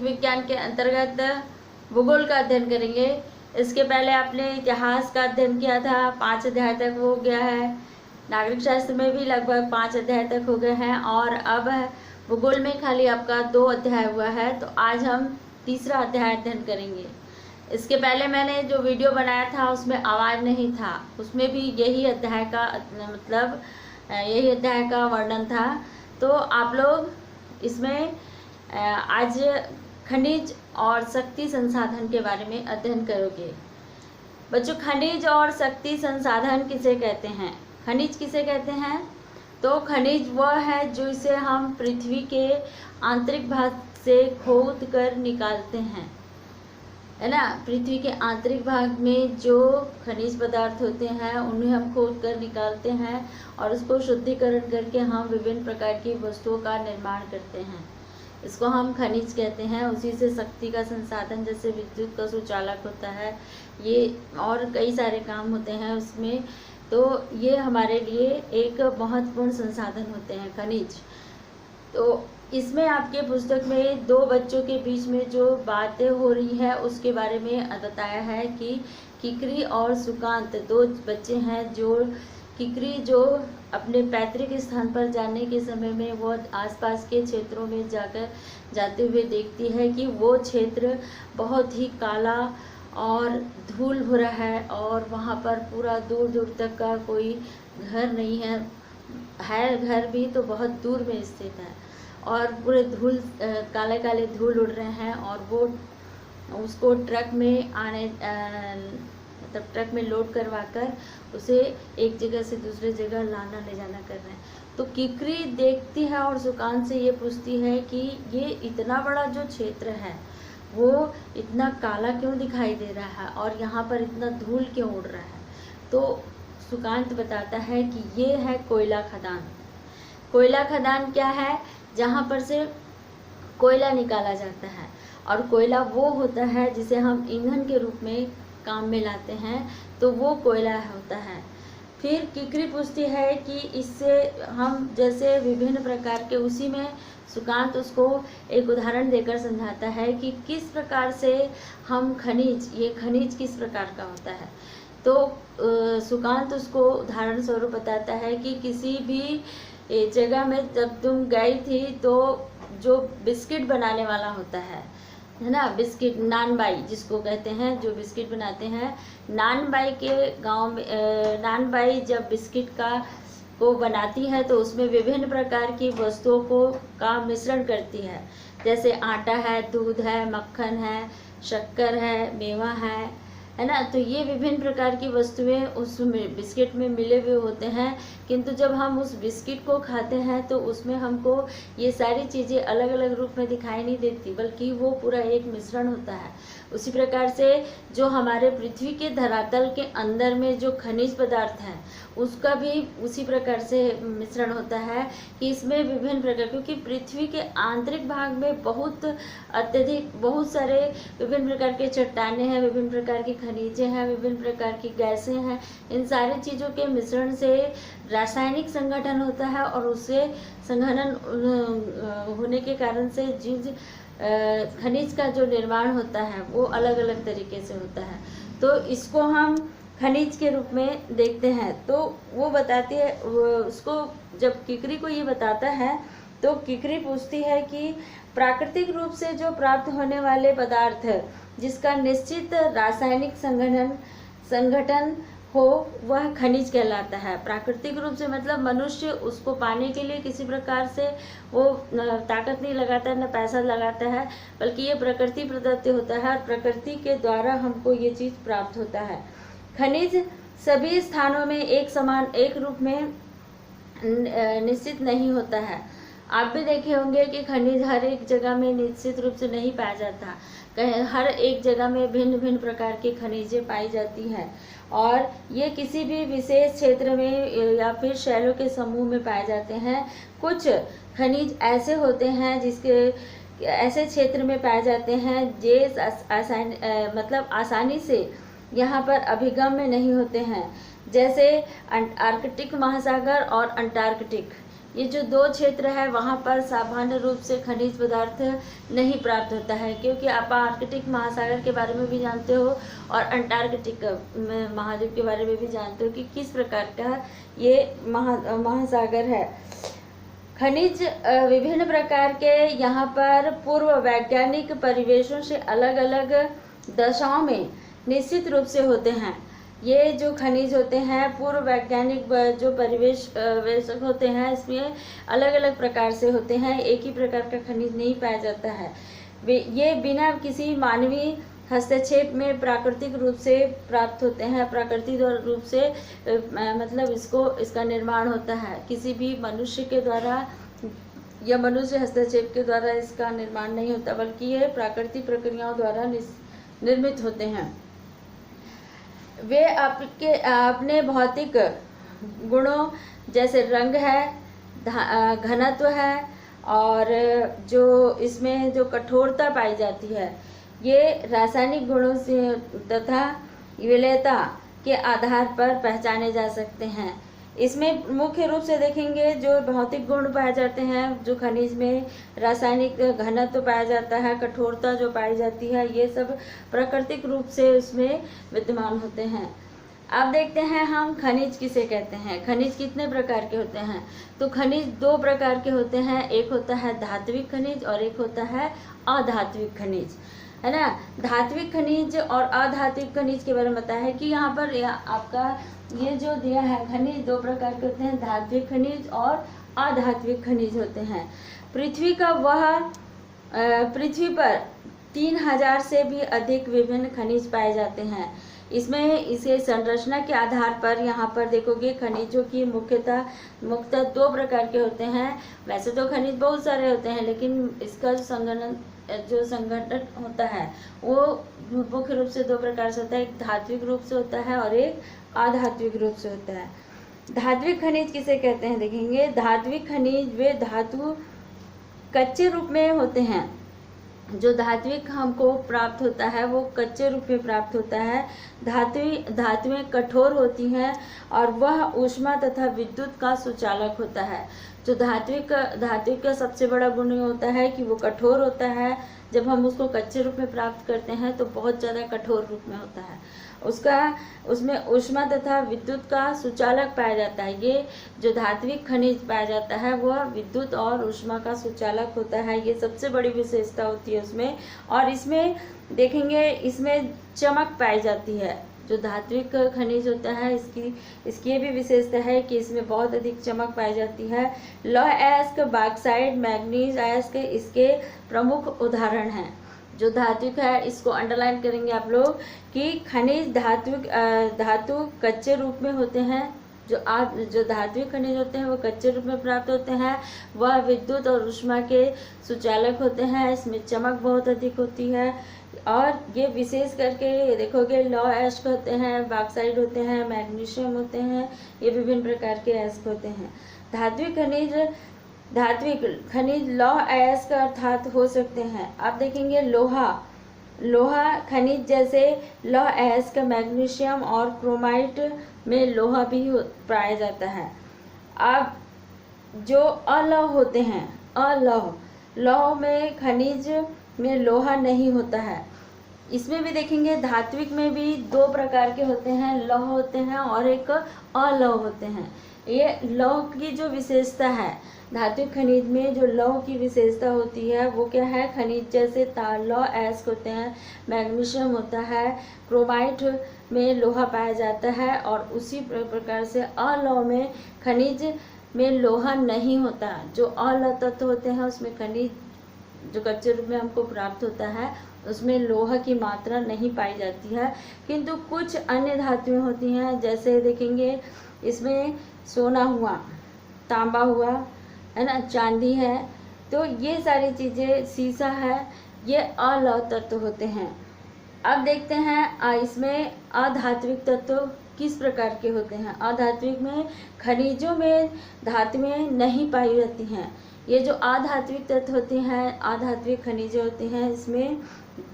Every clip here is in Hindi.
जीव विज्ञान के अंतर्गत भूगोल का अध्ययन करेंगे। इसके पहले आपने इतिहास का अध्ययन किया था, 5 अध्याय तक हो गया है। नागरिक शास्त्र में भी लगभग 5 अध्याय तक हो गए हैं और अब भूगोल में खाली आपका 2 अध्याय हुआ है। तो आज हम तीसरा अध्याय अध्ययन करेंगे। इसके पहले मैंने जो वीडियो बनाया था उसमें आवाज़ नहीं था, उसमें भी यही अध्याय का मतलब यही अध्याय का वर्णन था। तो आप लोग इसमें आज खनिज और शक्ति संसाधन के बारे में अध्ययन करोगे। बच्चों, खनिज और शक्ति संसाधन किसे कहते हैं? खनिज किसे कहते हैं? तो खनिज वह है जो इसे हम पृथ्वी के आंतरिक भाग से खोद कर निकालते हैं, है ना। पृथ्वी के आंतरिक भाग में जो खनिज पदार्थ होते हैं उन्हें हम खोद कर निकालते हैं और उसको शुद्धिकरण करके हम विभिन्न प्रकार की वस्तुओं का निर्माण करते हैं। इसको हम खनिज कहते हैं। उसी से शक्ति का संसाधन, जैसे विद्युत का सुचालक होता है, ये और कई सारे काम होते हैं उसमें। तो ये हमारे लिए एक महत्वपूर्ण संसाधन होते हैं खनिज। तो इसमें आपके पुस्तक में 2 बच्चों के बीच में जो बातें हो रही है उसके बारे में बताया है कि किकरी और सुकांत 2 बच्चे हैं। जो किकरी जो अपने पैतृक स्थान पर जाने के समय में वो आसपास के क्षेत्रों में जाते हुए देखती है कि वो क्षेत्र बहुत ही काला और धूल भरा है और वहाँ पर पूरा दूर दूर तक का कोई घर नहीं है घर भी तो बहुत दूर में स्थित है और पूरे धूल काले काले धूल उड़ रहे हैं और वो उसको ट्रक में मतलब ट्रक में लोड करवा कर उसे एक जगह से दूसरे जगह लाना ले जाना कर रहे हैं। तो किकरी देखती है और सुकांत से ये पूछती है कि ये इतना बड़ा जो क्षेत्र है वो इतना काला क्यों दिखाई दे रहा है और यहाँ पर इतना धूल क्यों उड़ रहा है? तो सुकांत बताता है कि ये है कोयला खदान। कोयला खदान क्या है? जहाँ पर से कोयला निकाला जाता है और कोयला वो होता है जिसे हम ईंधन के रूप में काम में लाते हैं, तो वो कोयला होता है। फिर किकरी पूछती है कि इससे हम जैसे विभिन्न प्रकार के, उसी में सुकांत उसको एक उदाहरण देकर समझाता है कि किस प्रकार से हम ये खनिज किस प्रकार का होता है। तो सुकांत उसको उदाहरण स्वरूप बताता है कि किसी भी जगह में जब तुम गई थी तो जो बिस्किट बनाने वाला होता है ना, बिस्किट नानबाई जिसको कहते हैं, जो बिस्किट बनाते हैं, नानबाई के गांव में नानबाई जब बिस्किट को बनाती है तो उसमें विभिन्न प्रकार की वस्तुओं का मिश्रण करती है। जैसे आटा है, दूध है, मक्खन है, शक्कर है, मेवा है ना। तो ये विभिन्न प्रकार की वस्तुएं उस बिस्किट में मिले हुए होते हैं, किंतु जब हम उस बिस्किट को खाते हैं तो उसमें हमको ये सारी चीज़ें अलग अलग रूप में दिखाई नहीं देती, बल्कि वो पूरा एक मिश्रण होता है। उसी प्रकार से जो हमारे पृथ्वी के धरातल के अंदर में जो खनिज पदार्थ हैं उसका भी उसी प्रकार से मिश्रण होता है कि इसमें विभिन्न प्रकार, क्योंकि पृथ्वी के आंतरिक भाग में बहुत सारे विभिन्न प्रकार के चट्टानें हैं, विभिन्न प्रकार की खनिजें हैं, विभिन्न प्रकार की गैसें हैं। इन सारी चीज़ों के मिश्रण से रासायनिक संगठन होता है और उससे संघनन होने के कारण से खनिज का जो निर्माण होता है वो अलग अलग तरीके से होता है। तो इसको हम खनिज के रूप में देखते हैं। तो वो बताती है, उसको जब किकरी को ये बताता है तो किकरी पूछती है कि प्राकृतिक रूप से जो प्राप्त होने वाले पदार्थ जिसका निश्चित रासायनिक संगठन हो वह खनिज कहलाता है। प्राकृतिक रूप से मतलब मनुष्य उसको पाने के लिए किसी प्रकार से वो ताकत नहीं लगाता है, न पैसा लगाता है, बल्कि ये प्रकृति प्रदत्त होता है और प्रकृति के द्वारा हमको ये चीज़ प्राप्त होता है। खनिज सभी स्थानों में एक रूप में निश्चित नहीं होता है। आप भी देखे होंगे कि खनिज हर एक जगह में निश्चित रूप से नहीं पाया जाता। हर एक जगह में भिन्न भिन्न प्रकार की खनिजें पाई जाती हैं और ये किसी भी विशेष क्षेत्र में या फिर शैलों के समूह में पाए जाते हैं। कुछ खनिज ऐसे होते हैं जिसके ऐसे क्षेत्र में पाए जाते हैं मतलब आसानी से यहाँ पर अभिगम्य नहीं होते हैं, जैसे आर्कटिक महासागर और अंटार्कटिक। ये जो दो क्षेत्र है वहाँ पर सामान्य रूप से खनिज पदार्थ नहीं प्राप्त होता है, क्योंकि आप आर्कटिक महासागर के बारे में भी जानते हो और अंटार्कटिक महाद्वीप के बारे में भी जानते हो कि किस प्रकार का ये महासागर है। खनिज विभिन्न प्रकार के यहाँ पर पूर्व वैज्ञानिक परिवेशों से अलग अलग दशाओं में निश्चित रूप से होते हैं। ये जो खनिज होते हैं पूर्व वैज्ञानिक जो परिवेश होते हैं, इसमें अलग अलग प्रकार से होते हैं, एक ही प्रकार का खनिज नहीं पाया जाता है। ये बिना किसी मानवीय हस्तक्षेप में प्राकृतिक रूप से प्राप्त होते हैं, प्राकृतिक रूप से मतलब इसका निर्माण होता है, किसी भी मनुष्य के द्वारा या मनुष्य हस्तक्षेप के द्वारा इसका निर्माण नहीं होता, बल्कि ये प्राकृतिक प्रक्रियाओं द्वारा निर्मित होते हैं। वे अपने भौतिक गुणों जैसे रंग है, घनत्व है और जो इसमें जो कठोरता पाई जाती है, ये रासायनिक गुणों से तथा विलेयता के आधार पर पहचाने जा सकते हैं। इसमें मुख्य रूप से देखेंगे जो भौतिक गुण पाए जाते हैं, जो खनिज में रासायनिक घनत्व पाया जाता है, कठोरता जो पाई जाती है, ये सब प्राकृतिक रूप से उसमें विद्यमान होते हैं। अब देखते हैं हम खनिज किसे कहते हैं। खनिज कितने प्रकार के होते हैं? तो खनिज दो प्रकार के होते हैं, एक होता है धात्विक खनिज और एक होता है अधात्विक खनिज, है ना। धात्विक खनिज और अधात्विक खनिज के बारे में बताया है कि यहाँ पर आपका ये जो दिया है खनिज दो प्रकार के होते हैं, धात्विक खनिज और अधात्विक खनिज होते हैं। पृथ्वी पर 3000 से भी अधिक विभिन्न खनिज पाए जाते हैं। इसे संरचना के आधार पर यहाँ पर देखोगे खनिजों की मुख्यतः दो प्रकार के होते हैं। वैसे तो खनिज बहुत सारे होते हैं, लेकिन इसका जो संगठन होता है वो मुख्य रूप से दो प्रकार से होता है, एक धात्विक रूप से होता है और एक अधात्विक रूप से होता है। धात्विक खनिज किसे कहते हैं देखेंगे। धात्विक खनिज वे धातु कच्चे रूप में होते हैं। जो धात्विक हमको प्राप्त होता है वो कच्चे रूप में प्राप्त होता है। धातुएं कठोर होती हैं और वह ऊष्मा तथा विद्युत का सुचालक होता है। जो धात्विक का सबसे बड़ा गुण होता है कि वो कठोर होता है। जब हम उसको कच्चे रूप में प्राप्त करते हैं तो बहुत ज़्यादा कठोर रूप में होता है। उसमें ऊष्मा तथा विद्युत का सुचालक पाया जाता है। ये जो धात्विक खनिज पाया जाता है वह विद्युत और ऊष्मा का सुचालक होता है। ये सबसे बड़ी विशेषता होती है उसमें। और इसमें देखेंगे इसमें चमक पाई जाती है। जो धात्विक खनिज होता है इसकी ये भी विशेषता है कि इसमें बहुत अधिक चमक पाई जाती है। लौह अयस्क, बॉक्साइट, मैग्नीज अयस्क इसके प्रमुख उदाहरण हैं। जो धात्विक है इसको अंडरलाइन करेंगे आप लोग कि खनिज धातु कच्चे रूप में होते हैं। जो धात्विक खनिज होते हैं वो कच्चे रूप में प्राप्त होते हैं। वह विद्युत और ऊष्मा के सुचालक होते हैं। इसमें चमक बहुत अधिक होती है। और ये विशेष करके देखोगे लौह अयस्क होते हैं, बॉक्साइट होते हैं, मैग्नीशियम होते हैं, ये विभिन्न प्रकार के अयस्क होते हैं। धात्विक खनिज लौह अयस्क अर्थात हो सकते हैं। आप देखेंगे लोहा खनिज जैसे लौह अयस्क, मैग्नीशियम और क्रोमाइट में लोहा भी पाया जाता है। अब जो अलौह होते हैं, लौह में खनिज में लोहा नहीं होता है। इसमें भी देखेंगे धात्विक में भी दो प्रकार के होते हैं, लौह होते हैं और एक अलौह होते हैं। ये लौह की जो विशेषता है, धात्विक खनिज में जो लौह की विशेषता होती है वो क्या है, खनिज जैसे लौह अयस्क होते हैं, मैग्नीशियम होता है, क्रोमाइट में लोहा पाया जाता है। और उसी प्रकार से अलौह में खनिज में लोहा नहीं होता। जो अलौह तत्व होते हैं उसमें खनिज जो कच्चे रूप में हमको प्राप्त होता है उसमें लोहा की मात्रा नहीं पाई जाती है। किंतु कुछ अन्य धातुएं होती हैं, जैसे देखेंगे इसमें सोना हुआ, तांबा हुआ, है ना, चांदी है, तो ये सारी चीज़ें, सीसा है, ये अलौह तत्व होते हैं। अब देखते हैं इसमें अधात्विक तत्व किस प्रकार के होते हैं। अधात्विक में खनिजों में धातुएं नहीं पाई जाती हैं। ये जो अधात्विक तत्व होते हैं, अधात्विक खनिजें होते हैं, इसमें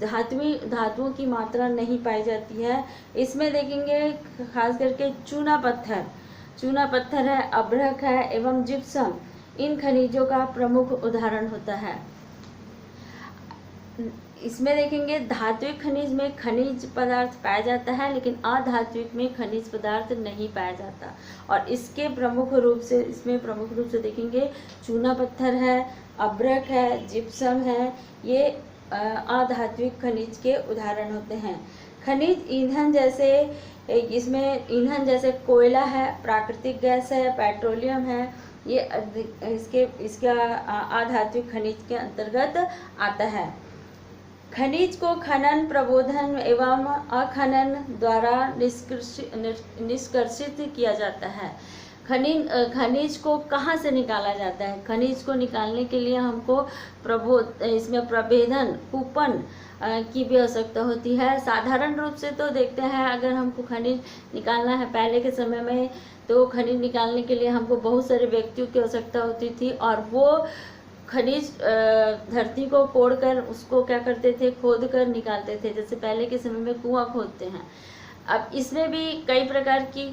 धातुओं की मात्रा नहीं पाई जाती है। इसमें देखेंगे खास करके चूना पत्थर है, अभ्रक है एवं जिप्सम, इन खनिजों का प्रमुख उदाहरण होता है। इसमें देखेंगे धात्विक खनिज में खनिज पदार्थ पाया जाता है, लेकिन अधात्विक में खनिज पदार्थ नहीं पाया जाता। और इसमें प्रमुख रूप से देखेंगे चूना पत्थर है, अब्रक है, जिप्सम है, ये अधात्विक खनिज के उदाहरण होते हैं। खनिज ईंधन जैसे कोयला है, प्राकृतिक गैस है, पेट्रोलियम है, ये इसका अधात्विक खनिज के अंतर्गत आता है। खनिज को खनन, प्रबोधन एवं अखनन द्वारा निष्कर्षित किया जाता है। खनिज को कहाँ से निकाला जाता है? खनिज को निकालने के लिए हमको प्रभेदन, कूपन की भी आवश्यकता होती है। साधारण रूप से तो देखते हैं, अगर हमको खनिज निकालना है पहले के समय में, तो खनिज निकालने के लिए हमको बहुत सारे व्यक्तियों की आवश्यकता होती थी, और वो खनिज धरती को कोड़कर उसको क्या करते थे, खोद कर निकालते थे, जैसे पहले के समय में कुआं खोदते हैं। अब इसमें भी कई प्रकार की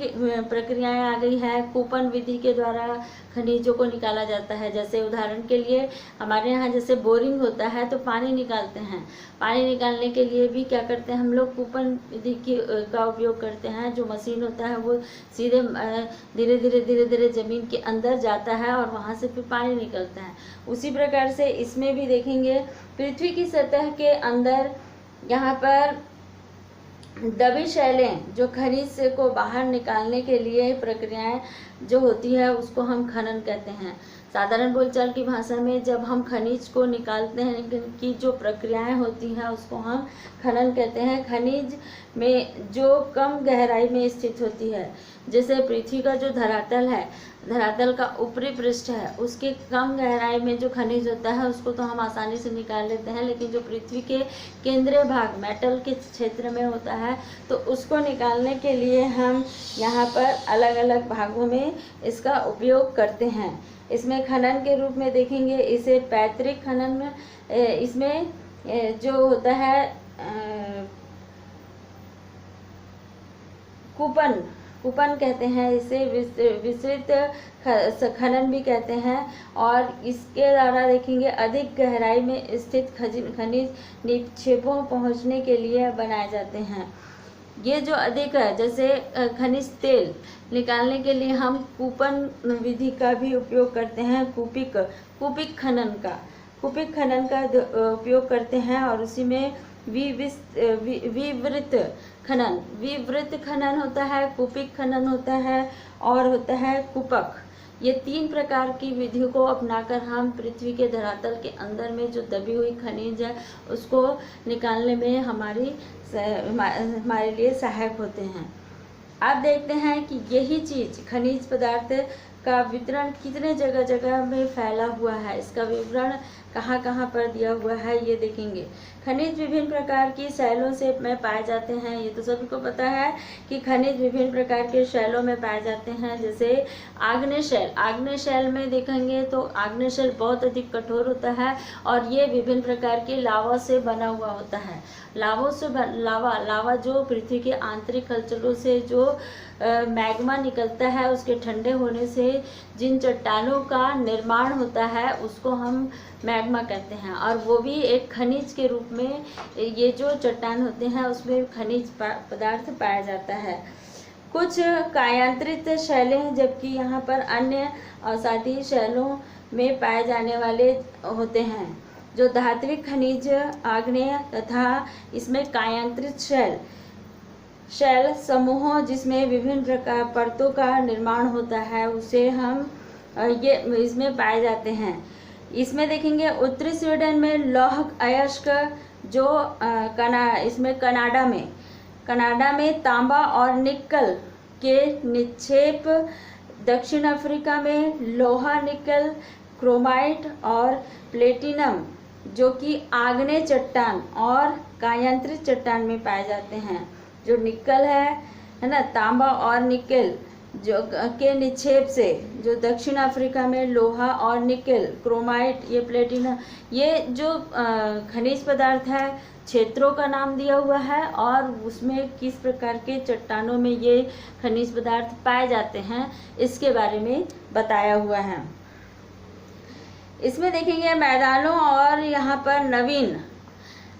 प्रक्रियाएं आ गई है। कूपन विधि के द्वारा खनिजों को निकाला जाता है। जैसे उदाहरण के लिए हमारे यहाँ जैसे बोरिंग होता है तो पानी निकालते हैं, पानी निकालने के लिए भी क्या करते हैं हम लोग, कूपन विधि का उपयोग करते हैं। जो मशीन होता है वो सीधे धीरे धीरे ज़मीन के अंदर जाता है और वहाँ से फिर पानी निकलता है। उसी प्रकार से इसमें भी देखेंगे पृथ्वी की सतह के अंदर यहाँ पर दबी शैलें, जो खनिज को बाहर निकालने के लिए प्रक्रियाएं जो होती है उसको हम खनन कहते हैं। साधारण बोलचाल की भाषा में जब हम खनिज को निकालते हैं कि जो प्रक्रियाएं होती हैं उसको हम खनन कहते हैं। खनिज में जो कम गहराई में स्थित होती है, जैसे पृथ्वी का जो धरातल है, धरातल का ऊपरी पृष्ठ है, उसके कम गहराई में जो खनिज होता है उसको तो हम आसानी से निकाल लेते हैं, लेकिन जो पृथ्वी के केंद्रीय भाग मेटल के क्षेत्र में होता है तो उसको निकालने के लिए हम यहाँ पर अलग अलग भागों में इसका उपयोग करते हैं। इसमें खनन के रूप में देखेंगे इसे पैतृक खनन में, इसमें जो होता है कूपन कहते हैं, इसे विस्तृत खनन भी कहते हैं। और इसके द्वारा देखेंगे अधिक गहराई में स्थित खनिज निक्षेपों पहुंचने के लिए बनाए जाते हैं। ये जो अधिक है, जैसे खनिज तेल निकालने के लिए हम कूपन विधि का भी उपयोग करते हैं, कूपिक खनन का उपयोग करते हैं। और उसी में विवृत खनन होता है, कूपिक खनन होता है और होता है कूपक। ये तीन प्रकार की विधियों को अपनाकर हम पृथ्वी के धरातल के अंदर में जो दबी हुई खनिज है उसको निकालने में हमारे लिए सहायक होते हैं। अब देखते हैं कि यही चीज़ खनिज पदार्थ का वितरण कितने जगह में फैला हुआ है, इसका विवरण कहाँ कहाँ पर दिया हुआ है ये देखेंगे। खनिज विभिन्न प्रकार की शैलों में पाए जाते हैं। ये तो सभी को पता है कि खनिज विभिन्न प्रकार के शैलों में पाए जाते हैं। जैसे आग्नेय शैल में देखेंगे तो आग्नेय शैल बहुत अधिक कठोर होता है और ये विभिन्न प्रकार के लावा से बना हुआ होता है। लावा जो पृथ्वी के आंतरिक हलचलों से जो मैग्मा निकलता है, उसके ठंडे होने से जिन चट्टानों का निर्माण होता है उसको हम मैग्मा कहते हैं। और वो भी एक खनिज के रूप में, ये जो चट्टान होते हैं उसमें खनिज पदार्थ पाया जाता है। कुछ कायांतरित शैलें, जबकि यहाँ पर अन्य अवसादी शैलों में पाए जाने वाले होते हैं। जो धात्विक खनिज आग्नेय तथा इसमें कायांतरित शैल समूहों जिसमें विभिन्न प्रकार परतों का निर्माण होता है उसे हम इसमें पाए जाते हैं। इसमें देखेंगे उत्तरी स्वीडन में लौह अयस्क, जो इसमें कनाडा में तांबा और निकल के निक्षेप, दक्षिण अफ्रीका में लोहा, निकल, क्रोमाइट और प्लेटिनम जो कि आग्नेय चट्टान और कायांतरित चट्टान में पाए जाते हैं। जो निकल है ना, तांबा और निकल जो के निक्षेप से, जो दक्षिण अफ्रीका में लोहा और निकल, क्रोमाइट, ये प्लेटिनम, ये जो खनिज पदार्थ है क्षेत्रों का नाम दिया हुआ है और उसमें किस प्रकार के चट्टानों में ये खनिज पदार्थ पाए जाते हैं इसके बारे में बताया हुआ है। इसमें देखेंगे मैदानों और यहाँ पर नवीन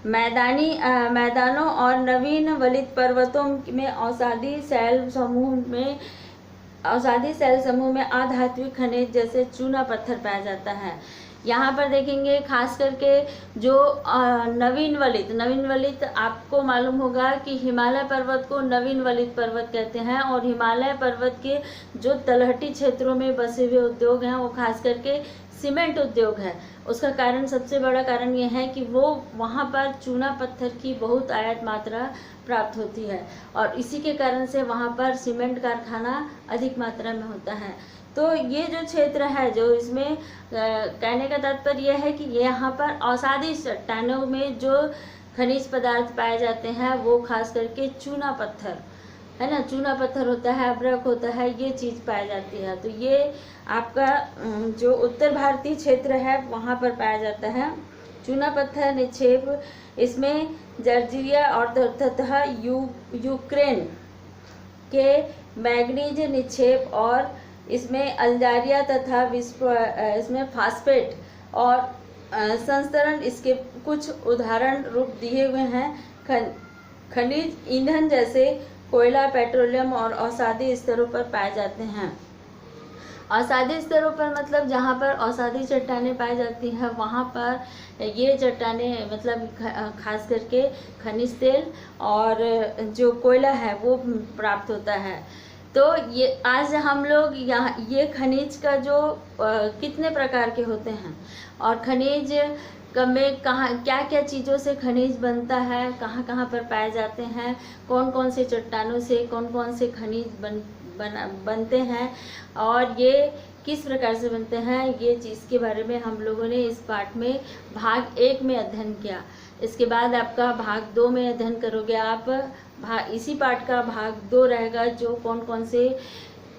मैदानों और नवीन वलित पर्वतों में औषधि शैल समूह में अधात्विक खनिज जैसे चूना पत्थर पाया जाता है। यहाँ पर देखेंगे खास करके जो नवीन वलित आपको मालूम होगा कि हिमालय पर्वत को नवीन वलित पर्वत कहते हैं, और हिमालय पर्वत के जो तलहटी क्षेत्रों में बसे हुए उद्योग हैं वो खास करके सीमेंट उद्योग है। उसका कारण, सबसे बड़ा कारण यह है कि वो वहाँ पर चूना पत्थर की बहुत आयात मात्रा प्राप्त होती है, और इसी के कारण से वहाँ पर सीमेंट कारखाना अधिक मात्रा में होता है। तो ये जो क्षेत्र है, जो इसमें कहने का तात्पर्य यह है कि यहाँ पर औषधि चट्टानों में जो खनिज पदार्थ पाए जाते हैं वो खास करके चूना पत्थर है ना, चूना पत्थर होता है, अभ्रक होता है, ये चीज़ पाई जाती है। तो ये आपका जो उत्तर भारतीय क्षेत्र है वहाँ पर पाया जाता है चूना पत्थर निक्षेप। इसमें जर्जिया और तथा यूक्रेन के मैग्नीज निक्षेप, और इसमें अल्जारिया तथा इसमें फास्फेट और संस्तरण इसके कुछ उदाहरण रूप दिए हुए हैं। खनिज ईंधन जैसे कोयला, पेट्रोलियम और औषधि स्तरों पर पाए जाते हैं। औषधि स्तरों पर मतलब जहाँ पर औषधि चट्टानें पाई जाती हैं वहाँ पर ये चट्टानें मतलब खास करके खनिज तेल और जो कोयला है वो प्राप्त होता है। तो ये आज हम लोग यहाँ ये खनिज का जो कितने प्रकार के होते हैं और खनिज में कहाँ क्या क्या चीज़ों से खनिज बनता है, कहाँ कहाँ पर पाए जाते हैं, कौन कौन से चट्टानों से कौन कौन से खनिज बनते हैं और ये किस प्रकार से बनते हैं, ये चीज़ के बारे में हम लोगों ने इस पाठ में भाग 1 में अध्ययन किया। इसके बाद आपका भाग 2 में अध्ययन करोगे आप। इसी पाठ का भाग 2 रहेगा, जो कौन कौन से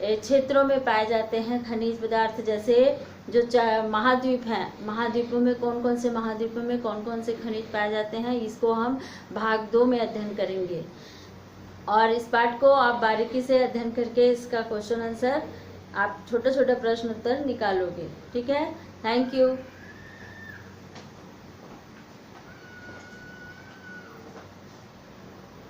क्षेत्रों में पाए जाते हैं खनिज पदार्थ, जैसे जो महाद्वीप हैं, महाद्वीपों में कौन कौन से खनिज पाए जाते हैं, इसको हम भाग 2 में अध्ययन करेंगे। और इस पाठ को आप बारीकी से अध्ययन करके इसका क्वेश्चन आंसर आप छोटा छोटा प्रश्न उत्तर निकालोगे। ठीक है, थैंक यू।